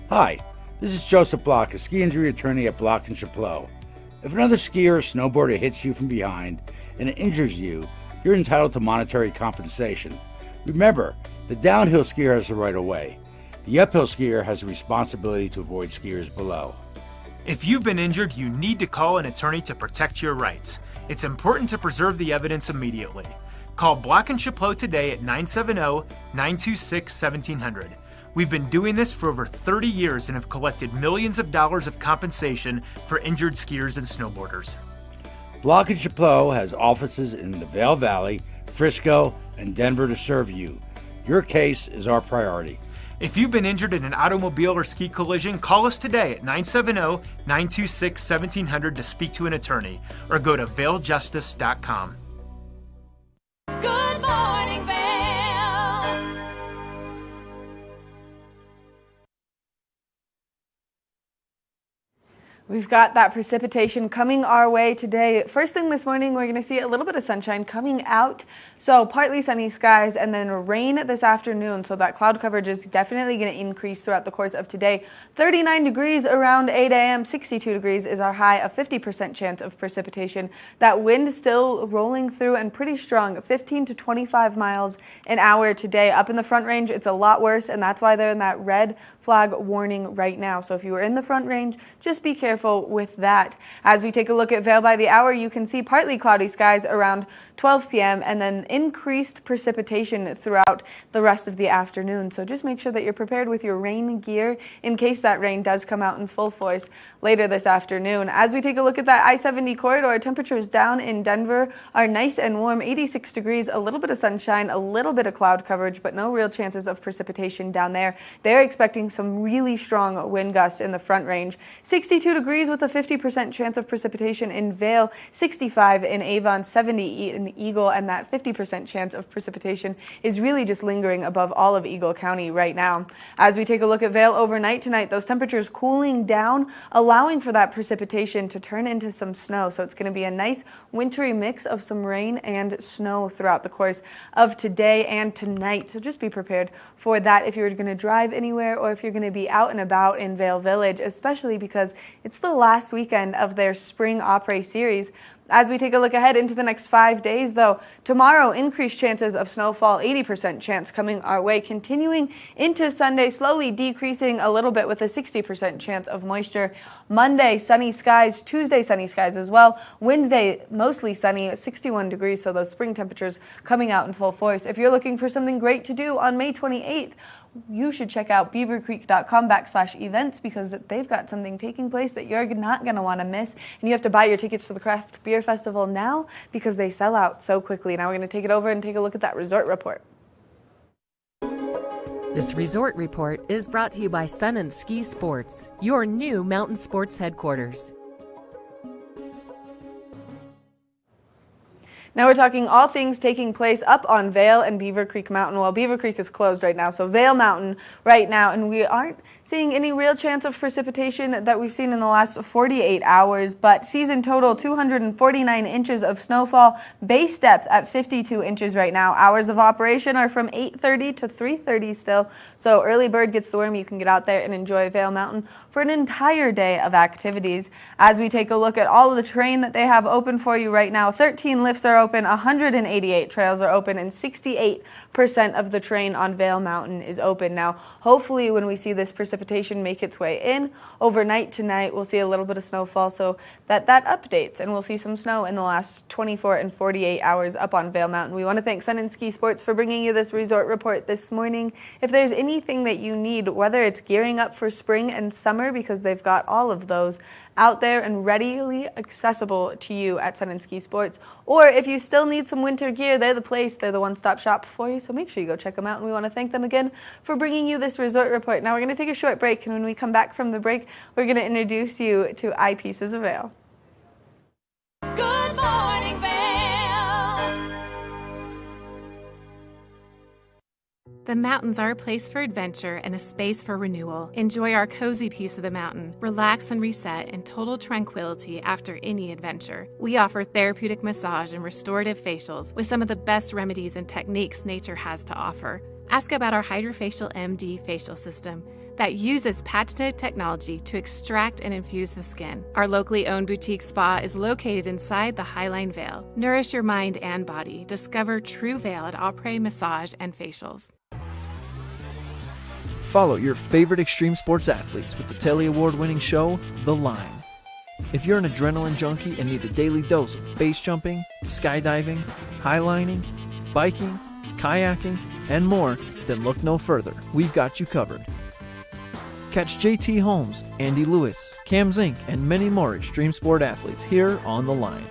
Hi, this is Joseph Block, a ski injury attorney at Block & Chapleau. If another skier or snowboarder hits you from behind and it injures you, you're entitled to monetary compensation. Remember, the downhill skier has the right of way. The uphill skier has the responsibility to avoid skiers below. If you've been injured, you need to call an attorney to protect your rights. It's important to preserve the evidence immediately. Call Block & Chapleau today at 970-926-1700. We've been doing this for over 30 years and have collected millions of dollars of compensation for injured skiers and snowboarders. Block & Chapleau has offices in the Vail Valley, Frisco, and Denver to serve you. Your case is our priority. If you've been injured in an automobile or ski collision, call us today at 970-926-1700 to speak to an attorney or go to vailjustice.com. Good morning, Vail. We've got that precipitation coming our way today. First thing this morning, we're going to see a little bit of sunshine coming out. So partly sunny skies and then rain this afternoon. So that cloud coverage is definitely going to increase throughout the course of today. 39 degrees around 8 a.m. 62 degrees is our high, a 50% chance of precipitation. That wind still rolling through and pretty strong, 15 to 25 miles an hour today. Up in the Front Range, it's a lot worse, and that's why they're in that red flag warning right now. So if you were in the Front Range, just be careful with that. As we take a look at Vail by the hour, you can see partly cloudy skies around 12 p.m. and then increased precipitation throughout the rest of the afternoon. So just make sure that you're prepared with your rain gear in case that rain does come out in full force later this afternoon. As we take a look at that I-70 corridor, temperatures down in Denver are nice and warm, 86 degrees, a little bit of sunshine, a little bit of cloud coverage, but no real chances of precipitation down there. They're expecting some really strong wind gusts in the Front Range. 62 degrees with a 50% chance of precipitation in Vail, 65 in Avon, 70 in Eagle, and that 50% chance of precipitation is really just lingering above all of Eagle County right now. As we take a look at Vail overnight tonight, those temperatures cooling down, allowing for that precipitation to turn into some snow. So it's going to be a nice wintry mix of some rain and snow throughout the course of today and tonight. So just be prepared for that if you're going to drive anywhere or if you're going to be out and about in Vail Village, especially because it's the last weekend of their spring après series. As we take a look ahead into the next 5 days, though, tomorrow, increased chances of snowfall, 80% chance coming our way, continuing into Sunday, slowly decreasing a little bit with a 60% chance of moisture. Monday, sunny skies. Tuesday, sunny skies as well. Wednesday, mostly sunny, 61 degrees, so those spring temperatures coming out in full force. If you're looking for something great to do on May 28th, you should check out beavercreek.com/events because they've got something taking place that you're not going to want to miss. And you have to buy your tickets to the Craft Beer Festival now because they sell out so quickly. Now we're going to take it over and take a look at that resort report. This resort report is brought to you by Sun&Ski Sports, your new mountain sports headquarters. Now we're talking all things taking place up on Vail and Beaver Creek Mountain. Well, Beaver Creek is closed right now, so Vail Mountain right now, and we aren't seeing any real chance of precipitation that we've seen in the last 48 hours, but season total 249 inches of snowfall, base depth at 52 inches right now. Hours of operation are from 8:30 to 3:30 still, so early bird gets the worm. You can get out there and enjoy Vail Mountain for an entire day of activities. As we take a look at all of the terrain that they have open for you right now, 13 lifts are open, 188 trails are open, and 68% of the terrain on Vail Mountain is open. Now, hopefully when we see this precipitation make its way in overnight tonight, we'll see a little bit of snowfall, so that updates, and we'll see some snow in the last 24 and 48 hours up on Vail Mountain. We want to thank Sun&Ski Sports for bringing you this resort report this morning. If there's anything that you need, whether it's gearing up for spring and summer, because they've got all of those out there and readily accessible to you at Sun&Ski Sports, or if you still need some winter gear, they're the place. They're the one-stop shop for you, so make sure you go check them out, and we want to thank them again for bringing you this resort report. Now we're going to take a short break, and when we come back from the break, we're going to introduce you to Eyepieces of Vail. Good morning, Vail. The mountains are a place for adventure and a space for renewal. Enjoy our cozy piece of the mountain. Relax and reset in total tranquility after any adventure. We offer therapeutic massage and restorative facials with some of the best remedies and techniques nature has to offer. Ask about our Hydrofacial MD facial system that uses patented technology to extract and infuse the skin. Our locally owned boutique spa is located inside the Highline Vail. Nourish your mind and body. Discover true Vail at Après Massage and Facials. Follow your favorite extreme sports athletes with the Telly Award-winning show, The Line. If you're an adrenaline junkie and need a daily dose of base jumping, skydiving, highlining, biking, kayaking, and more, then look no further. We've got you covered. Catch JT Holmes, Andy Lewis, Cam Zink, and many more extreme sport athletes here on The Line.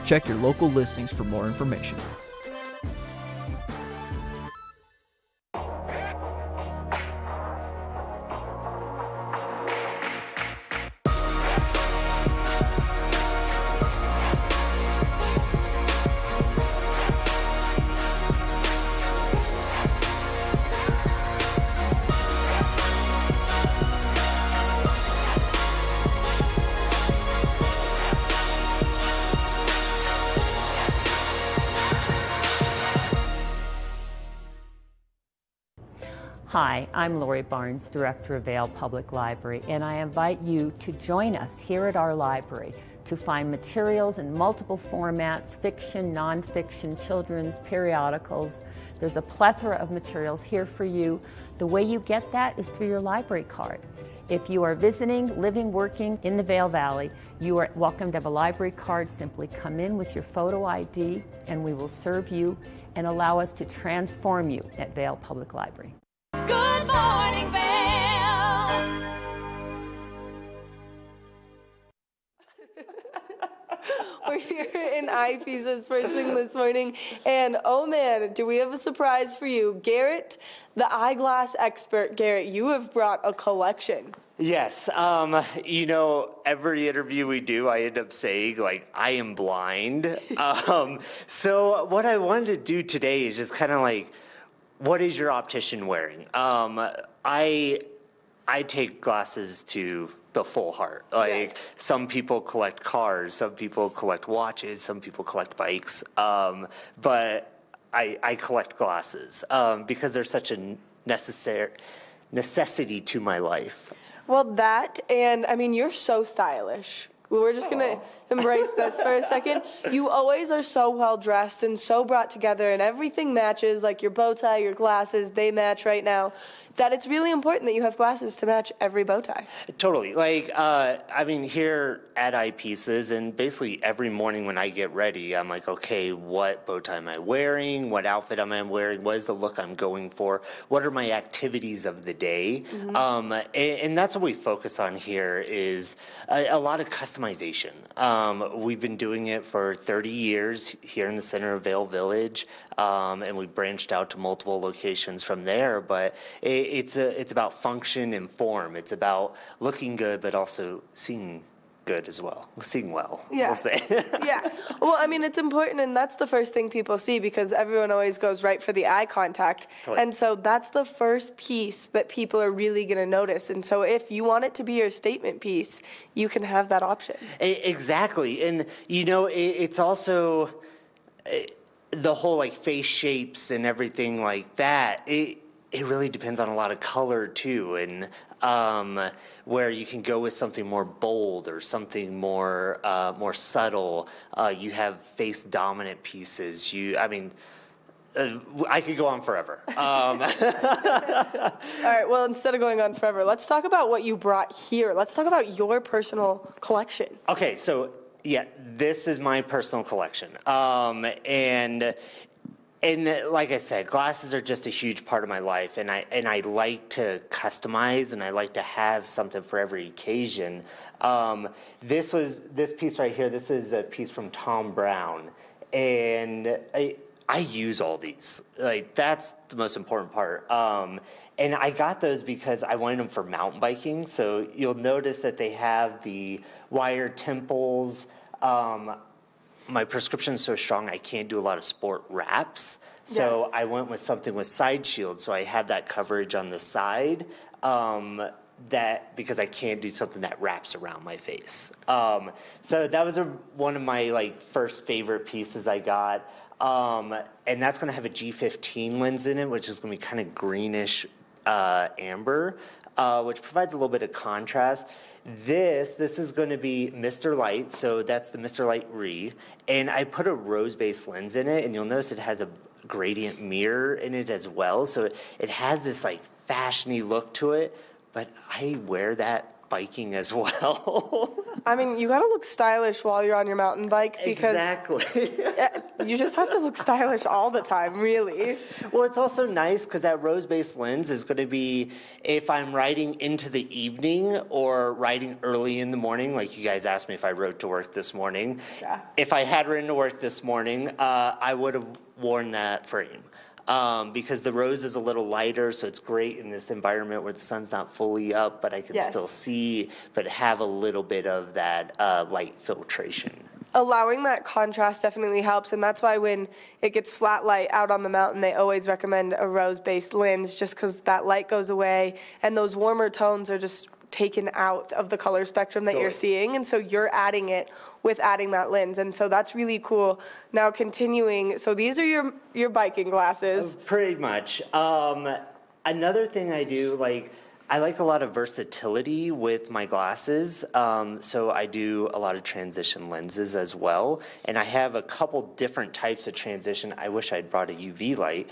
Check your local listings for more information. Hi, I'm Lori Barnes, Director of Vail Public Library, and I invite you to join us here at our library to find materials in multiple formats, fiction, nonfiction, children's, periodicals. There's a plethora of materials here for you. The way you get that is through your library card. If you are visiting, living, working in the Vail Valley, you are welcome to have a library card. Simply come in with your photo ID and we will serve you and allow us to transform you at Vail Public Library. Good morning, Vail. We're here in Eyepieces first thing this morning, and oh man, do we have a surprise for you. Garrett, the eyeglass expert. Garrett, you have brought a collection. Yes. You know, every interview we do, I end up saying, like, I am blind. So what I wanted to do today is just kind of like, what is your optician wearing? I take glasses to the full heart. Like, some people collect cars, some people collect watches, some people collect bikes. But I collect glasses because they're such a necessity to my life. Well, that, and I mean, you're so stylish. We're just going to embrace this for a second. You always are so well dressed and so brought together, and everything matches, like your bow tie, your glasses, they match right now, that it's really important that you have glasses to match every bow tie. Totally. Like, I mean, here at Eyepieces, and basically every morning when I get ready, I'm like, okay, what bow tie am I wearing? What outfit am I wearing? What is the look I'm going for? What are my activities of the day? And that's what we focus on here is a lot of customization. We've been doing it for 30 years here in the center of Vail Village, and we branched out to multiple locations from there. But it's about function and form. It's about looking good, but also seeing good as well. Seeing well, we'll say. Yeah. Well, I mean, it's important, and that's the first thing people see because everyone always goes right for the eye contact. Totally. And so that's the first piece that people are really going to notice. And so if you want it to be your statement piece, you can have that option. Exactly. And, you know, it's also the whole, like, face shapes and everything like that. It really depends on a lot of color, too, and where you can go with something more bold or something more more subtle. You have face-dominant pieces. I could go on forever. All right, well, instead of going on forever, let's talk about what you brought here. Let's talk about your personal collection. Okay, so, yeah, this is my personal collection. And like I said, glasses are just a huge part of my life, and I like to customize, and I like to have something for every occasion. This piece right here. This is a piece from Tom Brown, and I use all these. Like, that's the most important part. And I got those because I wanted them for mountain biking. So you'll notice that they have the wire temples. My prescription is so strong I can't do a lot of sport wraps. So I went with something with side shield, so I had that coverage on the side. That because I can't do something that wraps around my face. So that was one of my first favorite pieces I got. And that's going to have a G15 lens in it, which is going to be kind of greenish amber, which provides a little bit of contrast. This is going to be Mr. Light, so that's the Mr. Light Re, and I put a rose-based lens in it, and you'll notice it has a gradient mirror in it as well, so it has this fashiony look to it, but I wear that biking as well. I mean, you got to look stylish while you're on your mountain bike because you just have to look stylish all the time, really. Well, it's also nice because that rose-based lens is going to be if I'm riding into the evening or riding early in the morning, like you guys asked me if I rode to work this morning. Yeah. If I had ridden to work this morning, I would have worn that frame. Because the rose is a little lighter, so it's great in this environment where the sun's not fully up, but I can still see, but have a little bit of that light filtration. Allowing that contrast definitely helps, and that's why when it gets flat light out on the mountain, they always recommend a rose-based lens just because that light goes away, and those warmer tones are just taken out of the color spectrum that you're seeing, and so you're adding it with adding that lens, and so that's really cool. Now continuing, so these are your biking glasses. Pretty much. Another thing I do, I like a lot of versatility with my glasses, so I do a lot of transition lenses as well, and I have a couple different types of transition. I wish I'd brought a UV light.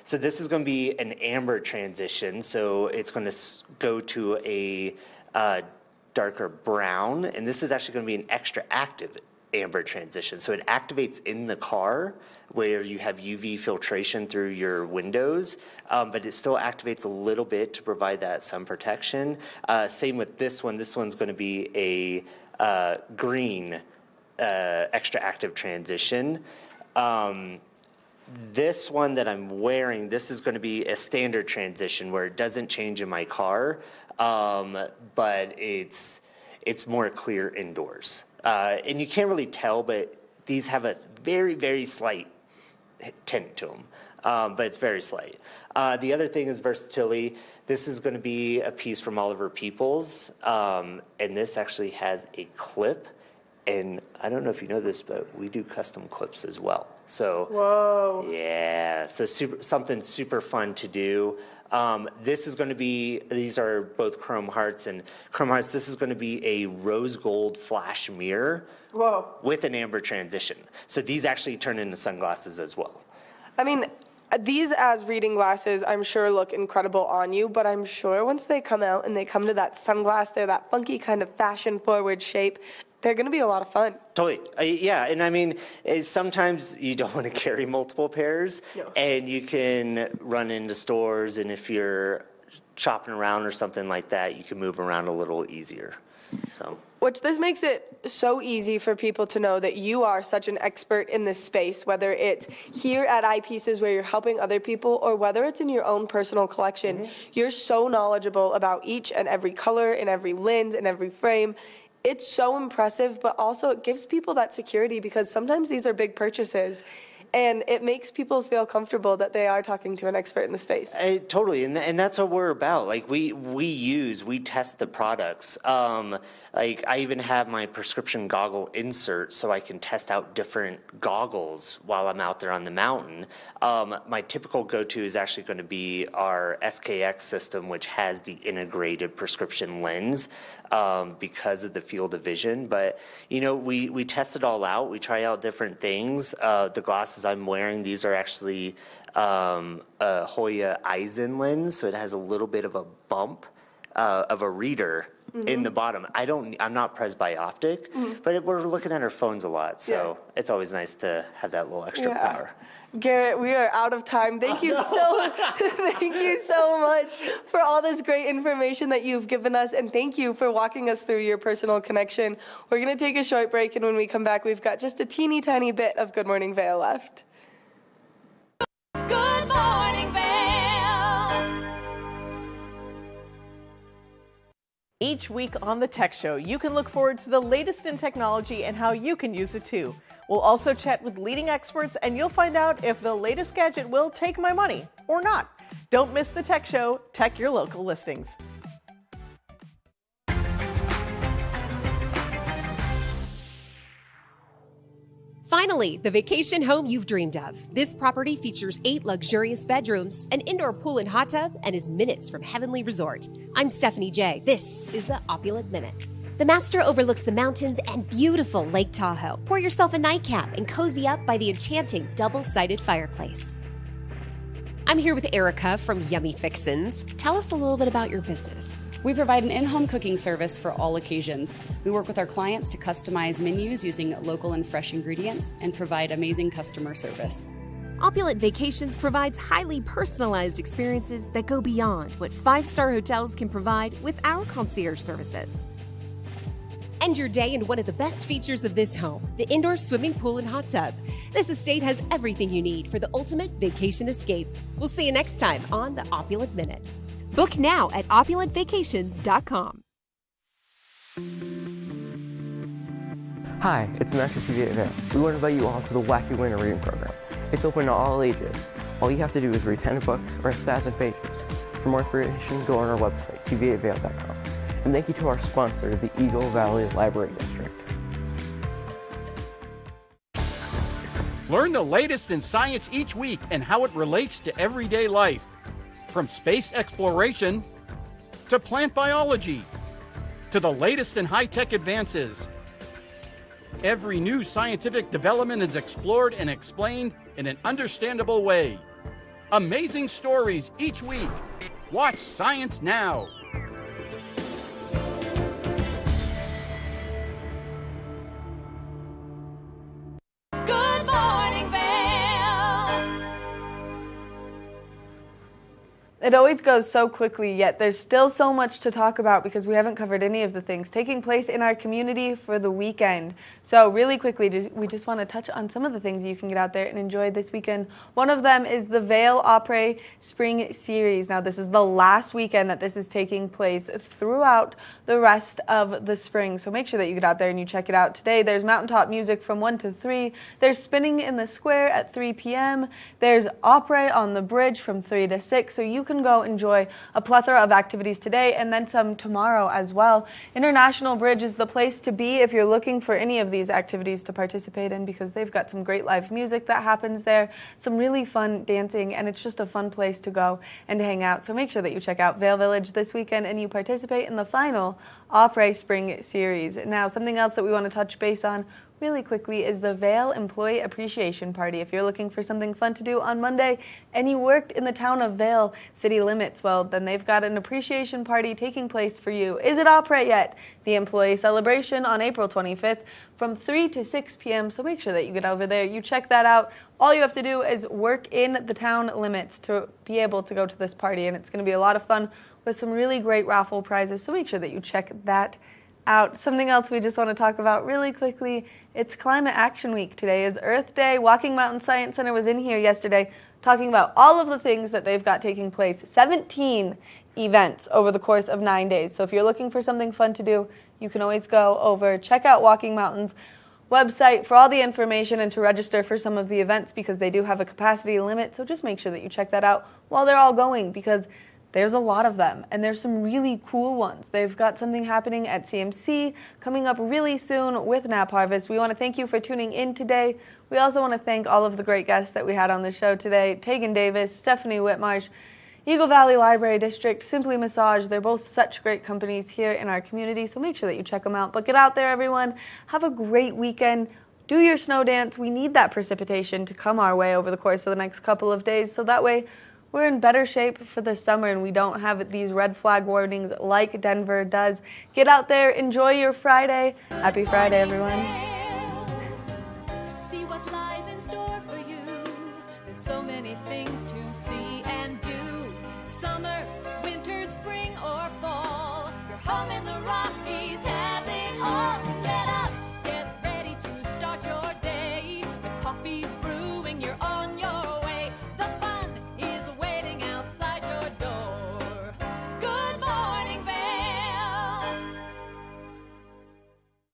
So this is going to be an amber transition, so it's going to go to a darker brown, and this is actually going to be an extra active amber transition. So it activates in the car where you have UV filtration through your windows, but it still activates a little bit to provide that sun protection. Same with this one. This one's going to be a green extra active transition. This one that I'm wearing, this is going to be a standard transition where it doesn't change in my car, but it's more clear indoors. And you can't really tell, but these have a very, very slight tint to them, but it's very slight. The other thing is versatility. This is going to be a piece from Oliver Peoples, and this actually has a clip. And I don't know if you know this, but we do custom clips as well. So, whoa. Yeah, so something super fun to do. This is going to be, these are both chrome hearts, and chrome hearts, this is going to be a rose gold flash mirror. Whoa. With an amber transition. So these actually turn into sunglasses as well. I mean, these as reading glasses, I'm sure look incredible on you, but I'm sure once they come out and they come to that sunglass, they're that funky kind of fashion-forward shape, they're going to be a lot of fun. Totally. Yeah, and I mean, sometimes you don't want to carry multiple pairs, and you can run into stores, and if you're shopping around or something like that, you can move around a little easier. So. Which this makes it so easy for people to know that you are such an expert in this space, whether it's here at Eyepieces where you're helping other people or whether it's in your own personal collection. Mm-hmm. You're so knowledgeable about each and every color and every lens and every frame. It's so impressive, but also it gives people that security because sometimes these are big purchases. And it makes people feel comfortable that they are talking to an expert in the space. Totally, and that's what we're about. Like we test the products. Like I even have my prescription goggle insert so I can test out different goggles while I'm out there on the mountain. My typical go-to is actually going to be our SKX system, which has the integrated prescription lens. Because of the field of vision, but we test it all out. We try out different things. The glasses I'm wearing, these are actually a Hoya Eisen lens, so it has a little bit of a bump of a reader in the bottom. I'm not presbyopic, but we're looking at our phones a lot, so it's always nice to have that little extra power. Garrett, we are out of time. Thank you thank you so much for all this great information that you've given us, and thank you for walking us through your personal connection. We're going to take a short break, and when we come back, we've got just a teeny tiny bit of Good Morning Vail left. Good Morning Vail. Each week on the Tech Show, you can look forward to the latest in technology and how you can use it too. We'll also chat with leading experts, and you'll find out if the latest gadget will take my money or not. Don't miss the Tech Show. Tech your local listings. Finally, the vacation home you've dreamed of. This property features 8 luxurious bedrooms, an indoor pool and hot tub, and is minutes from Heavenly Resort. I'm Stephanie J. This is the Opulent Minute. The master overlooks the mountains and beautiful Lake Tahoe. Pour yourself a nightcap and cozy up by the enchanting double-sided fireplace. I'm here with Erica from Yummy Fixins. Tell us a little bit about your business. We provide an in-home cooking service for all occasions. We work with our clients to customize menus using local and fresh ingredients and provide amazing customer service. Opulent Vacations provides highly personalized experiences that go beyond what 5-star hotels can provide with our concierge services. End your day in one of the best features of this home, the indoor swimming pool and hot tub. This estate has everything you need for the ultimate vacation escape. We'll see you next time on the Opulent Minute. Book now at opulentvacations.com. Hi, it's Master TV at Vail. We want to invite you all to the Wacky Winter Reading Program. It's open to all ages. All you have to do is read 10 books or 1,000 pages. For more information, go on our website, tv8vail.com. And thank you to our sponsor, the Eagle Valley Library District. Learn the latest in science each week and how it relates to everyday life. From space exploration to plant biology to the latest in high-tech advances, every new scientific development is explored and explained in an understandable way. Amazing stories each week. Watch Science Now. Good morning, Vail. It always goes so quickly, yet there's still so much to talk about because we haven't covered any of the things taking place in our community for the weekend. So really quickly, we just want to touch on some of the things you can get out there and enjoy this weekend. One of them is the Vail Après Spring Series. Now, this is the last weekend that this is taking place throughout the rest of the spring. So make sure that you get out there and you check it out. Today, there's mountaintop music from 1 to 3. There's spinning in the square at 3 p.m. There's opera on the bridge from 3 to 6. So you can go enjoy a plethora of activities today and then some tomorrow as well. International Bridge is the place to be if you're looking for any of these activities to participate in because they've got some great live music that happens there, some really fun dancing, and it's just a fun place to go and hang out. So make sure that you check out Vail Village this weekend and you participate in the final Après Spring Series. Now, something else that we want to touch base on really quickly is the Vail Employee Appreciation Party. If you're looking for something fun to do on Monday and you worked in the town of Vail city limits, well, then they've got an appreciation party taking place for you. Is it opera yet? The employee celebration on April 25th from 3 to 6 p.m. So make sure that you get over there. You check that out. All you have to do is work in the town limits to be able to go to this party, and it's going to be a lot of fun with some really great raffle prizes. So make sure that you check that out. Something else we just want to talk about really quickly, it's Climate Action Week. Today is Earth Day. Walking Mountain Science Center was in here yesterday talking about all of the things that they've got taking place. 17 events over the course of 9 days. So if you're looking for something fun to do, you can always go over, check out Walking Mountain's website for all the information and to register for some of the events because they do have a capacity limit. So just make sure that you check that out while they're all going because there's a lot of them, and there's some really cool ones. They've got something happening at CMC coming up really soon with Nap Harvest. We want to thank you for tuning in today. We also want to thank all of the great guests that we had on the show today. Tegan Davis, Stephanie Whitmarsh, Eagle Valley Library District, Simply Massage. They're both such great companies here in our community, so make sure that you check them out. But get out there, everyone. Have a great weekend. Do your snow dance. We need that precipitation to come our way over the course of the next couple of days, so that way we're in better shape for the summer and we don't have these red flag warnings like Denver does. Get out there, enjoy your Friday. Happy Friday, everyone. See what lies in store for you. There's so many things to see and do. Summer, winter, spring, or fall. Your home in the Rockies has it all. So get up, get ready to start your day. The coffee's brewing, you're on your way. The fun is waiting outside your door. Good morning, Vail.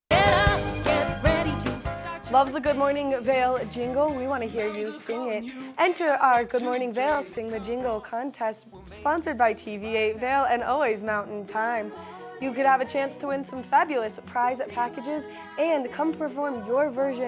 Get up, get ready to start. Love the Good Morning Vail jingle. We want to hear you sing it. Enter our Good Morning Vail Sing the Jingle contest sponsored by TVA Vail and always Mountain Time. You could have a chance to win some fabulous prize packages and come perform your version